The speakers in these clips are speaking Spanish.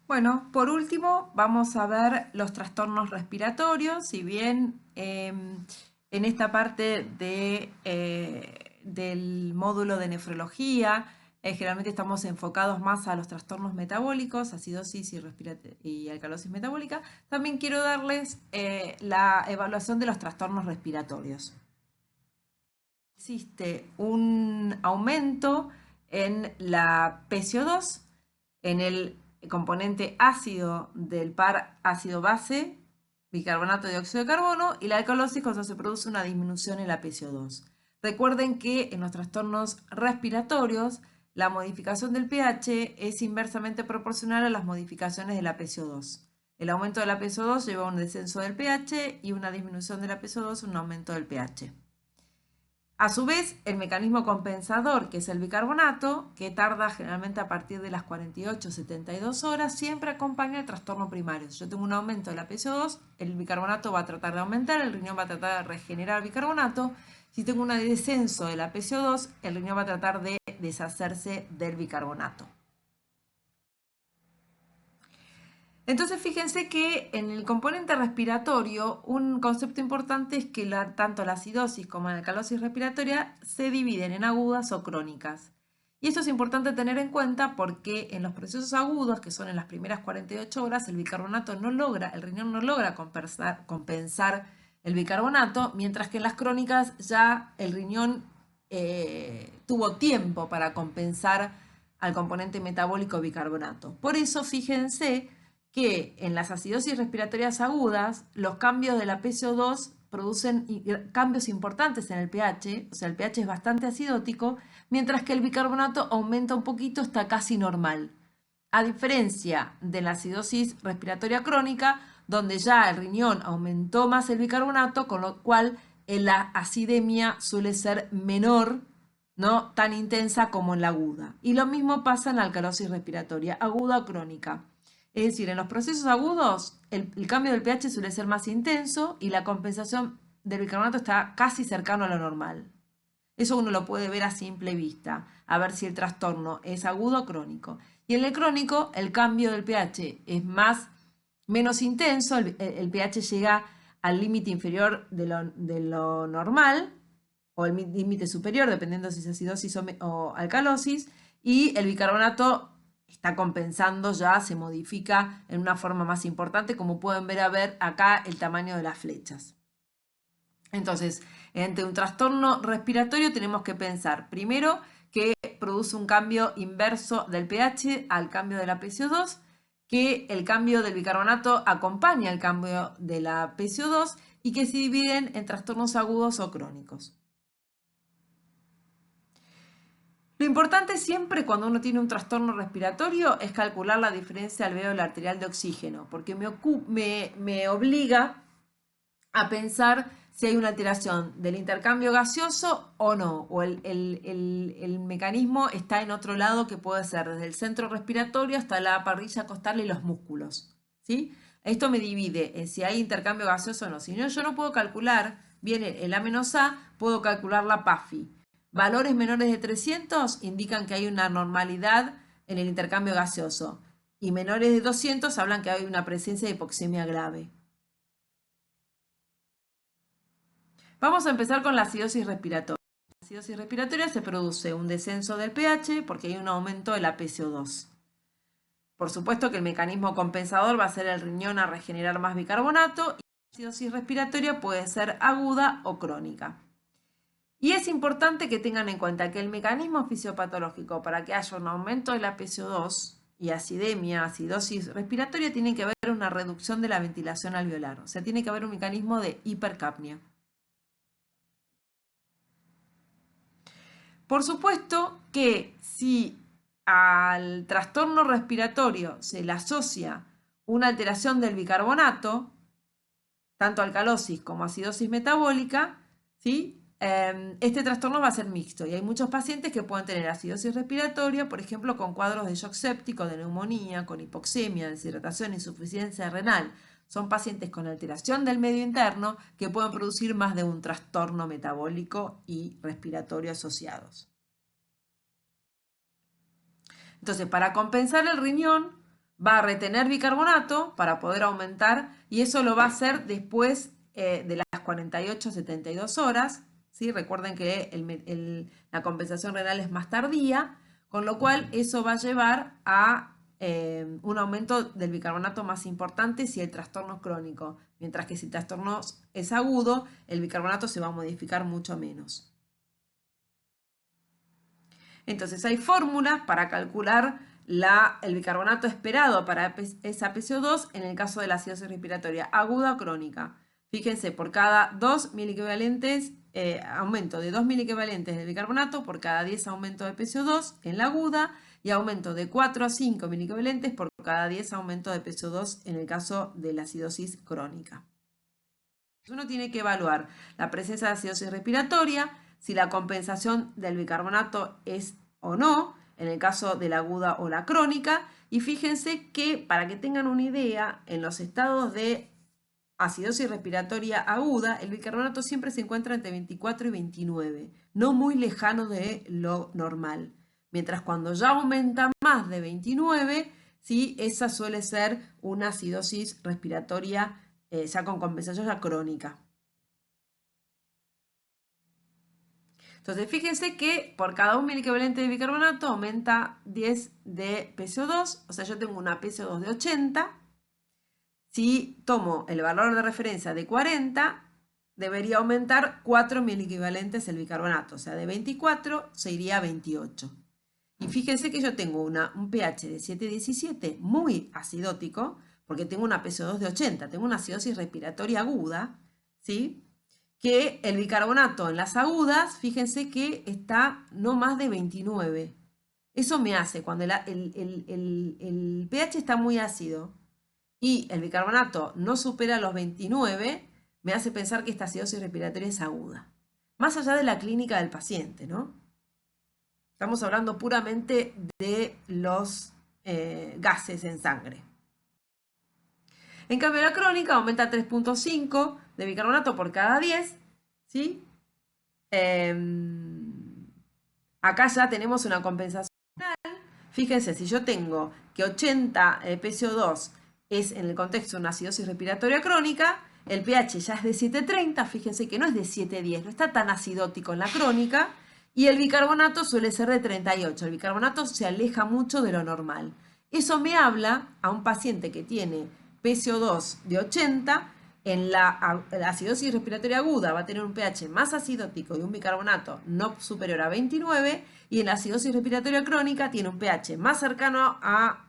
Bueno, por último, vamos a ver los trastornos respiratorios. Si bien en esta parte del módulo de nefrología, generalmente estamos enfocados más a los trastornos metabólicos, acidosis y alcalosis metabólica, también quiero darles la evaluación de los trastornos respiratorios. Existe un aumento en la PCO2, en el componente ácido del par ácido-base, bicarbonato de dióxido de carbono, y la alcalosis cuando se produce una disminución en la PCO2. Recuerden que en los trastornos respiratorios la modificación del pH es inversamente proporcional a las modificaciones de la PCO2. El aumento de la PCO2 lleva a un descenso del pH y una disminución de la PCO2 un aumento del pH. A su vez, el mecanismo compensador, que es el bicarbonato, que tarda generalmente a partir de las 48-72 horas, siempre acompaña el trastorno primario. Si yo tengo un aumento de la PCO2, el bicarbonato va a tratar de aumentar, el riñón va a tratar de regenerar bicarbonato. Si tengo un descenso de la PCO2, el riñón va a tratar de deshacerse del bicarbonato. Entonces fíjense que en el componente respiratorio un concepto importante es que tanto la acidosis como la alcalosis respiratoria se dividen en agudas o crónicas. Y esto es importante tener en cuenta porque en los procesos agudos, que son en las primeras 48 horas, el bicarbonato no logra, el riñón no logra compensar el bicarbonato, mientras que en las crónicas ya el riñón tuvo tiempo para compensar al componente metabólico bicarbonato. Por eso fíjense que en las acidosis respiratorias agudas los cambios de la PCO2 producen cambios importantes en el pH, o sea, el pH es bastante acidótico, mientras que el bicarbonato aumenta un poquito, está casi normal. A diferencia de la acidosis respiratoria crónica, donde ya el riñón aumentó más el bicarbonato, con lo cual la acidemia suele ser menor, no tan intensa como en la aguda. Y lo mismo pasa en la alcalosis respiratoria, aguda o crónica. Es decir, en los procesos agudos el cambio del pH suele ser más intenso y la compensación del bicarbonato está casi cercano a lo normal. Eso uno lo puede ver a simple vista, a ver si el trastorno es agudo o crónico. Y en el crónico el cambio del pH es menos intenso, el pH llega al límite inferior de lo normal o el límite superior, dependiendo si es acidosis o alcalosis, y el bicarbonato está compensando ya, se modifica en una forma más importante, como pueden ver acá el tamaño de las flechas. Entonces, ante un trastorno respiratorio tenemos que pensar primero que produce un cambio inverso del pH al cambio de la PCO2, que el cambio del bicarbonato acompaña el cambio de la PCO2 y que se dividen en trastornos agudos o crónicos. Lo importante siempre cuando uno tiene un trastorno respiratorio es calcular la diferencia alveolar arterial de oxígeno, porque me obliga a pensar si hay una alteración del intercambio gaseoso o no, o el mecanismo está en otro lado que puede ser desde el centro respiratorio hasta la parrilla costal y los músculos, ¿sí? Esto me divide en si hay intercambio gaseoso o no. Si no, yo no puedo calcular bien el A-A, puedo calcular la PAFI. Valores menores de 300 indican que hay una normalidad en el intercambio gaseoso y menores de 200 hablan que hay una presencia de hipoxemia grave. Vamos a empezar con la acidosis respiratoria. La acidosis respiratoria se produce un descenso del pH porque hay un aumento de la PCO2. Por supuesto que el mecanismo compensador va a ser el riñón a regenerar más bicarbonato y la acidosis respiratoria puede ser aguda o crónica. Y es importante que tengan en cuenta que el mecanismo fisiopatológico para que haya un aumento de la PCO2 y acidemia, acidosis respiratoria, tiene que haber una reducción de la ventilación alveolar. O sea, tiene que haber un mecanismo de hipercapnia. Por supuesto que si al trastorno respiratorio se le asocia una alteración del bicarbonato, tanto alcalosis como acidosis metabólica, ¿sí? Este trastorno va a ser mixto y hay muchos pacientes que pueden tener acidosis respiratoria, por ejemplo, con cuadros de shock séptico, de neumonía, con hipoxemia, deshidratación, insuficiencia renal. Son pacientes con alteración del medio interno que pueden producir más de un trastorno metabólico y respiratorio asociados. Entonces, para compensar el riñón, va a retener bicarbonato para poder aumentar y eso lo va a hacer después de las 48-72 horas. ¿Sí? Recuerden que la compensación renal es más tardía, con lo cual eso va a llevar a un aumento del bicarbonato más importante si el trastorno es crónico, mientras que si el trastorno es agudo, el bicarbonato se va a modificar mucho menos. Entonces hay fórmulas para calcular el bicarbonato esperado para esa PCO2 en el caso de la acidosis respiratoria aguda o crónica. Fíjense, por cada 2 miliequivalentes, aumento de 2 miliequivalentes de bicarbonato por cada 10 aumento de PCO2 en la aguda y aumento de 4 a 5 miliequivalentes por cada 10 aumento de PCO2 en el caso de la acidosis crónica. Uno tiene que evaluar la presencia de acidosis respiratoria, si la compensación del bicarbonato es o no, en el caso de la aguda o la crónica. Y fíjense que, para que tengan una idea, en los estados de acidosis respiratoria aguda, el bicarbonato siempre se encuentra entre 24 y 29, no muy lejano de lo normal. Mientras cuando ya aumenta más de 29, ¿sí? Esa suele ser una acidosis respiratoria ya con compensación ya crónica. Entonces, fíjense que por cada 1 miliequivalente de bicarbonato aumenta 10 de PCO2, o sea, yo tengo una PCO2 de 80. Si tomo el valor de referencia de 40, debería aumentar 4 miliequivalentes el bicarbonato, o sea, de 24 se iría a 28. Y fíjense que yo tengo un pH de 7,17 muy acidótico, porque tengo una PCO2 de 80, tengo una acidosis respiratoria aguda, ¿sí? Que el bicarbonato en las agudas, fíjense que está no más de 29. Eso me hace, cuando el pH está muy ácido y el bicarbonato no supera los 29, me hace pensar que esta acidosis respiratoria es aguda. Más allá de la clínica del paciente, ¿no? Estamos hablando puramente de los gases en sangre. En cambio, la crónica aumenta 3,5 de bicarbonato por cada 10, ¿sí? Acá ya tenemos una compensación. Fíjense, si yo tengo que 80 PCO2 es en el contexto de una acidosis respiratoria crónica, el pH ya es de 7,30, fíjense que no es de 7,10, no está tan acidótico en la crónica, y el bicarbonato suele ser de 38. El bicarbonato se aleja mucho de lo normal. Eso me habla a un paciente que tiene PCO2 de 80, en la acidosis respiratoria aguda va a tener un pH más acidótico y un bicarbonato no superior a 29, y en la acidosis respiratoria crónica tiene un pH más cercano a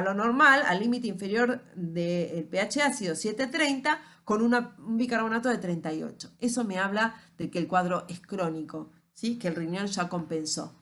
lo normal, al límite inferior del pH ácido 7,30, con un bicarbonato de 38. Eso me habla de que el cuadro es crónico, ¿sí? Que el riñón ya compensó.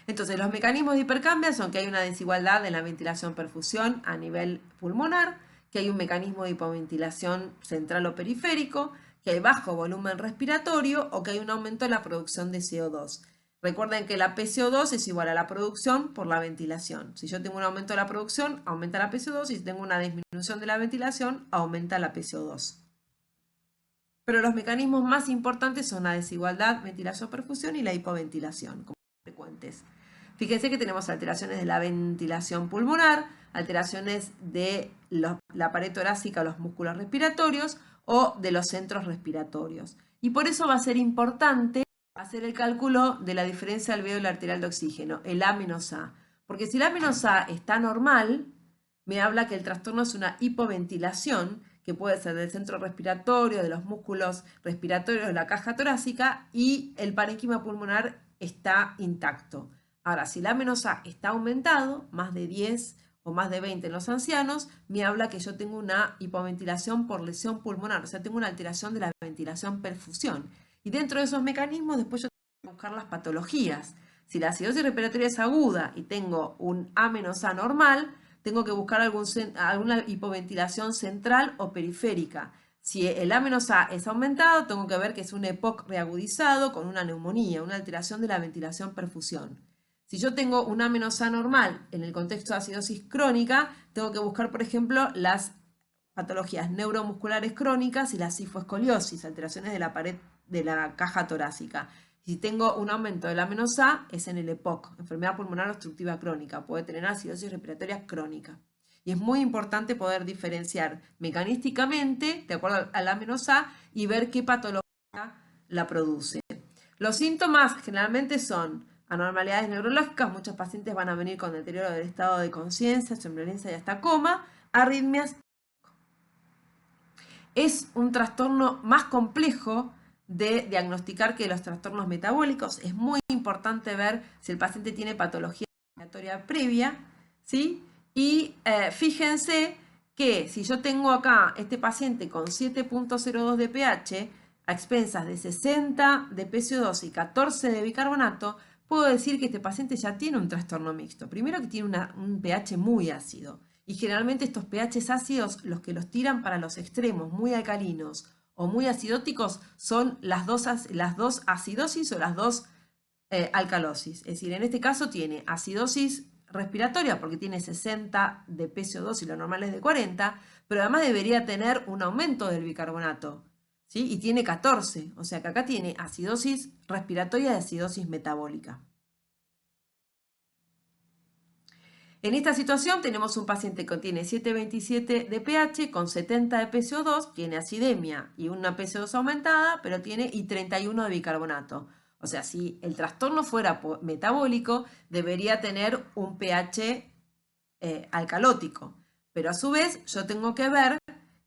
Entonces, los mecanismos de hipercambio son que hay una desigualdad en la ventilación-perfusión a nivel pulmonar, que hay un mecanismo de hipoventilación central o periférico, que hay bajo volumen respiratorio o que hay un aumento de la producción de CO2. Recuerden que la PCO2 es igual a la producción por la ventilación. Si yo tengo un aumento de la producción, aumenta la PCO2, y si tengo una disminución de la ventilación, aumenta la PCO2. Pero los mecanismos más importantes son la desigualdad, ventilación-perfusión y la hipoventilación, como frecuentes. Fíjense que tenemos alteraciones de la ventilación pulmonar, alteraciones de la pared torácica o los músculos respiratorios o de los centros respiratorios. Y por eso va a ser importante hacer el cálculo de la diferencia alveolar arterial de oxígeno, el A menos A. Porque si el A menos A está normal, me habla que el trastorno es una hipoventilación, que puede ser del centro respiratorio, de los músculos respiratorios, de la caja torácica, y el parénquima pulmonar está intacto. Ahora, si el A menos A está aumentado, más de 10 o más de 20 en los ancianos, me habla que yo tengo una hipoventilación por lesión pulmonar, o sea, tengo una alteración de la ventilación-perfusión. Y dentro de esos mecanismos, después yo tengo que buscar las patologías. Si la acidosis respiratoria es aguda y tengo un A menos A normal, tengo que buscar alguna hipoventilación central o periférica. Si el A menos A es aumentado, tengo que ver que es un EPOC reagudizado con una neumonía, una alteración de la ventilación-perfusión. Si yo tengo un A menos A normal en el contexto de acidosis crónica, tengo que buscar, por ejemplo, las patologías neuromusculares crónicas y la cifoescoliosis, alteraciones de la pared de la caja torácica. Si tengo un aumento de la menos A, es en el EPOC, enfermedad pulmonar obstructiva crónica. Puede tener acidosis respiratoria crónica. Y es muy importante poder diferenciar mecanísticamente, de acuerdo a la menos A, y ver qué patología la produce. Los síntomas generalmente son anormalidades neurológicas, muchos pacientes van a venir con deterioro del estado de conciencia, somnolencia y hasta coma, arritmias. Es un trastorno más complejo de diagnosticar que los trastornos metabólicos. Es muy importante ver si el paciente tiene patología respiratoria previa, ¿sí? Y fíjense que si yo tengo acá este paciente con 7.02 de pH, a expensas de 60 de PCO2 y 14 de bicarbonato, puedo decir que este paciente ya tiene un trastorno mixto. Primero que tiene un pH muy ácido. Y generalmente estos pHs ácidos, los que los tiran para los extremos, muy alcalinos o muy acidóticos, son las dos acidosis o las dos alcalosis. Es decir, en este caso tiene acidosis respiratoria porque tiene 60 de PCO2 y lo normal es de 40, pero además debería tener un aumento del bicarbonato, ¿sí? Y tiene 14, o sea que acá tiene acidosis respiratoria y acidosis metabólica. En esta situación tenemos un paciente que tiene 7,27 de pH con 70 de PCO2, tiene acidemia y una PCO2 aumentada, pero tiene y 31 de bicarbonato. O sea, si el trastorno fuera metabólico, debería tener un pH alcalótico. Pero a su vez, yo tengo que ver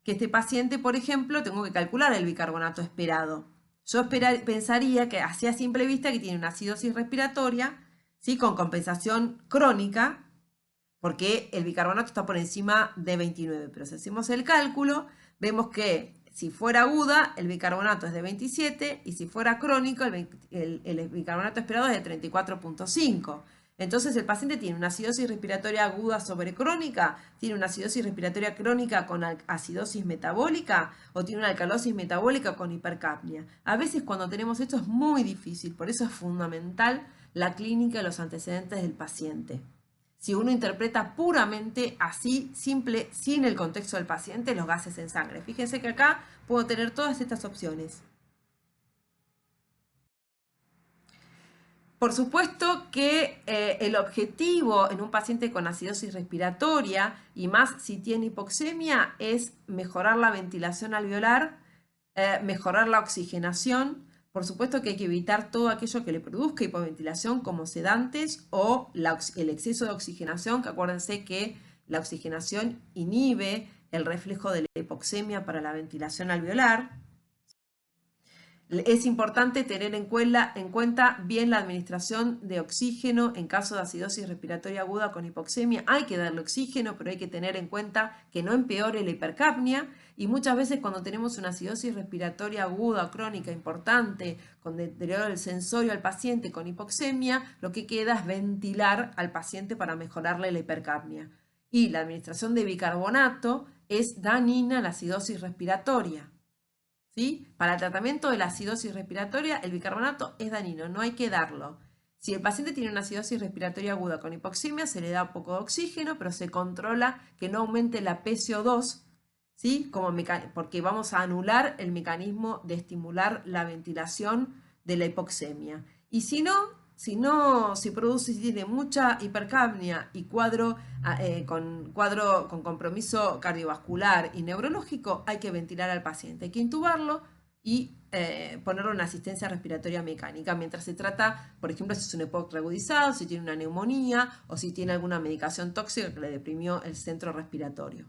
que este paciente, por ejemplo, tengo que calcular el bicarbonato esperado. Yo pensaría que, así a simple vista, que tiene una acidosis respiratoria, ¿sí? Con compensación crónica, porque el bicarbonato está por encima de 29, pero si hacemos el cálculo, vemos que si fuera aguda, el bicarbonato es de 27, y si fuera crónico, el bicarbonato esperado es de 34,5. Entonces el paciente tiene una acidosis respiratoria aguda sobre crónica, tiene una acidosis respiratoria crónica con acidosis metabólica, o tiene una alcalosis metabólica con hipercapnia. A veces cuando tenemos esto es muy difícil, por eso es fundamental la clínica y los antecedentes del paciente. Si uno interpreta puramente así, simple, sin el contexto del paciente, los gases en sangre. Fíjense que acá puedo tener todas estas opciones. Por supuesto que el objetivo en un paciente con acidosis respiratoria, y más si tiene hipoxemia, es mejorar la ventilación alveolar, mejorar la oxigenación. Por supuesto que hay que evitar todo aquello que le produzca hipoventilación como sedantes o el exceso de oxigenación, que acuérdense que la oxigenación inhibe el reflejo de la hipoxemia para la ventilación alveolar. Es importante tener en cuenta bien la administración de oxígeno en caso de acidosis respiratoria aguda con hipoxemia. Hay que darle oxígeno, pero hay que tener en cuenta que no empeore la hipercapnia. Y muchas veces cuando tenemos una acidosis respiratoria aguda o crónica importante, con deterioro del sensorio al paciente con hipoxemia, lo que queda es ventilar al paciente para mejorarle la hipercapnia. Y la administración de bicarbonato es dañina a la acidosis respiratoria. ¿Sí? Para el tratamiento de la acidosis respiratoria, el bicarbonato es dañino, no hay que darlo. Si el paciente tiene una acidosis respiratoria aguda con hipoxemia, se le da poco de oxígeno, pero se controla que no aumente la PCO2, ¿sí? Porque vamos a anular el mecanismo de estimular la ventilación de la hipoxemia. Y si tiene mucha hipercapnia y cuadro con compromiso cardiovascular y neurológico, hay que ventilar al paciente, hay que intubarlo y ponerle una asistencia respiratoria mecánica mientras se trata, por ejemplo, si es un EPOC reagudizado, si tiene una neumonía o si tiene alguna medicación tóxica que le deprimió el centro respiratorio.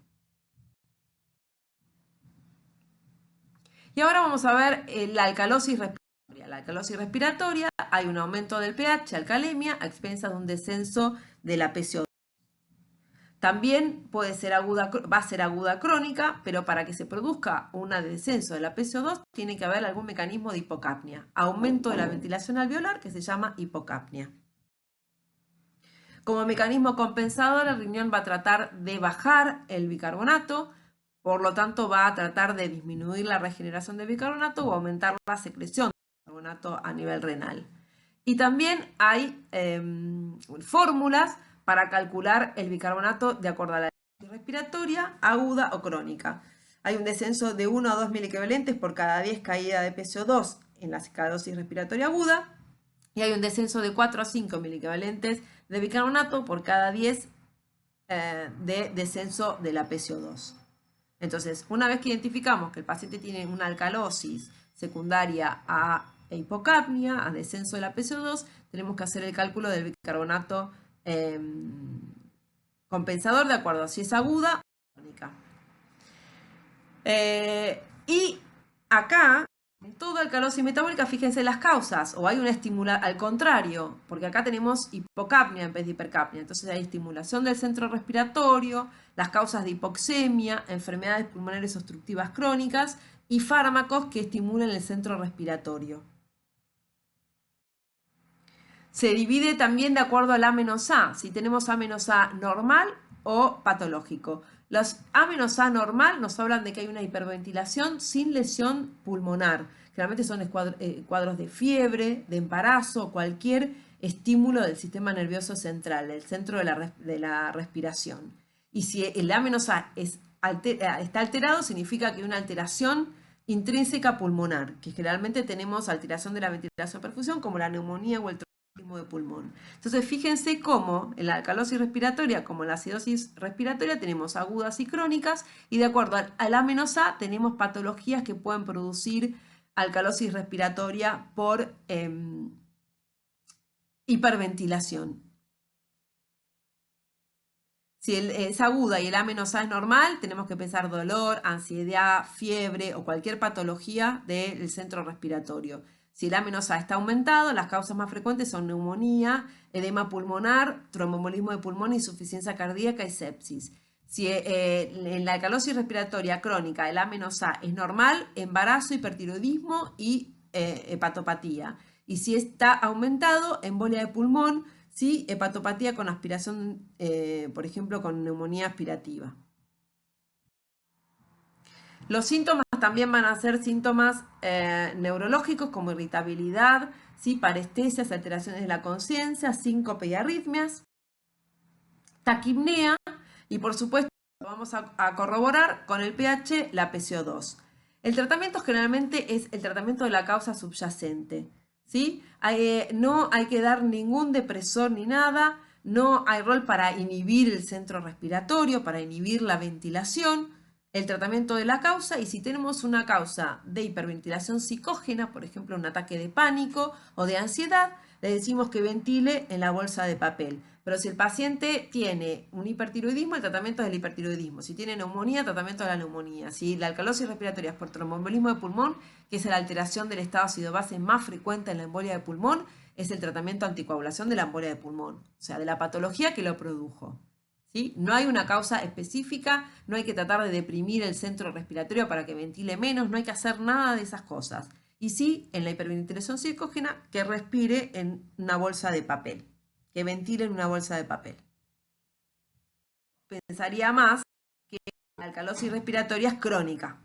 Y ahora vamos a ver la alcalosis respiratoria. La alcalosis respiratoria, hay un aumento del pH, alcalemia, a expensas de un descenso de la PCO2. También va a ser aguda crónica, pero para que se produzca un descenso de la PCO2 tiene que haber algún mecanismo de hipocapnia, aumento de la ventilación alveolar que se llama hipocapnia. Como mecanismo compensador, el riñón va a tratar de bajar el bicarbonato, por lo tanto va a tratar de disminuir la regeneración de bicarbonato o aumentar la secreción de bicarbonato a nivel renal. Y también hay fórmulas para calcular el bicarbonato de acuerdo a la respiratoria, aguda o crónica. Hay un descenso de 1 a 2 miliequivalentes por cada 10 caídas de PCO2 en la esclerosis respiratoria aguda y hay un descenso de 4 a 5 miliequivalentes de bicarbonato por cada 10 de descenso de la PCO2. Entonces, una vez que identificamos que el paciente tiene una alcalosis secundaria a hipocapnia, a descenso de la PCO2, tenemos que hacer el cálculo del bicarbonato compensador de acuerdo a si es aguda o crónica. Y acá, en toda alcalosis metabólica, fíjense las causas, o hay una estimulación, al contrario, porque acá tenemos hipocapnia en vez de hipercapnia, entonces hay estimulación del centro respiratorio, las causas de hipoxemia, enfermedades pulmonares obstructivas crónicas y fármacos que estimulan el centro respiratorio. Se divide también de acuerdo al A-A, si tenemos A-A normal o patológico. Los A-A normal nos hablan de que hay una hiperventilación sin lesión pulmonar. Generalmente son cuadros de fiebre, de embarazo, cualquier estímulo del sistema nervioso central, el centro de la respiración. Y si el A-A está alterado, significa que hay una alteración intrínseca pulmonar, que generalmente tenemos alteración de la ventilación-perfusión, como la neumonía o el de pulmón. Entonces, fíjense cómo en la alcalosis respiratoria, como en la acidosis respiratoria, tenemos agudas y crónicas, y de acuerdo al A-A tenemos patologías que pueden producir alcalosis respiratoria por hiperventilación. Si es aguda y el A-A es normal, tenemos que pensar dolor, ansiedad, fiebre o cualquier patología del centro respiratorio. Si el A-A está aumentado, las causas más frecuentes son neumonía, edema pulmonar, tromboembolismo de pulmón, insuficiencia cardíaca y sepsis. Si en la alcalosis respiratoria crónica el A-A es normal, embarazo, hipertiroidismo y hepatopatía. Y si está aumentado, embolia de pulmón, ¿sí? Hepatopatía con aspiración, por ejemplo, con neumonía aspirativa. Los síntomas también van a ser síntomas neurológicos como irritabilidad, ¿sí? Parestesias, alteraciones de la conciencia, síncope y arritmias, taquipnea y por supuesto vamos a corroborar con el pH la PCO2. El tratamiento generalmente es el tratamiento de la causa subyacente, ¿sí? No hay que dar ningún depresor ni nada, no hay rol para inhibir el centro respiratorio, para inhibir la ventilación, el tratamiento de la causa, y si tenemos una causa de hiperventilación psicógena, por ejemplo un ataque de pánico o de ansiedad, le decimos que ventile en la bolsa de papel. Pero si el paciente tiene un hipertiroidismo, el tratamiento es el hipertiroidismo. Si tiene neumonía, el tratamiento es la neumonía. Si la alcalosis respiratoria es por tromboembolismo de pulmón, que es la alteración del estado ácido-base más frecuente en la embolia de pulmón, es el tratamiento anticoagulación de la embolia de pulmón, o sea, de la patología que lo produjo. ¿Sí? No hay una causa específica, no hay que tratar de deprimir el centro respiratorio para que ventile menos, no hay que hacer nada de esas cosas. Y sí, en la hiperventilación psicógena, que respire en una bolsa de papel, que ventile en una bolsa de papel. Pensaría más que la alcalosis respiratoria es crónica.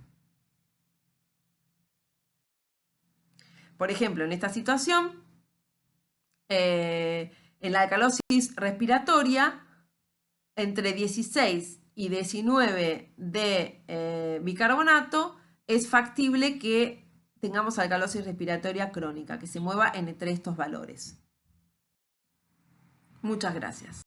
Por ejemplo, en esta situación, en la alcalosis respiratoria, entre 16 y 19 de bicarbonato, es factible que tengamos alcalosis respiratoria crónica, que se mueva entre estos valores. Muchas gracias.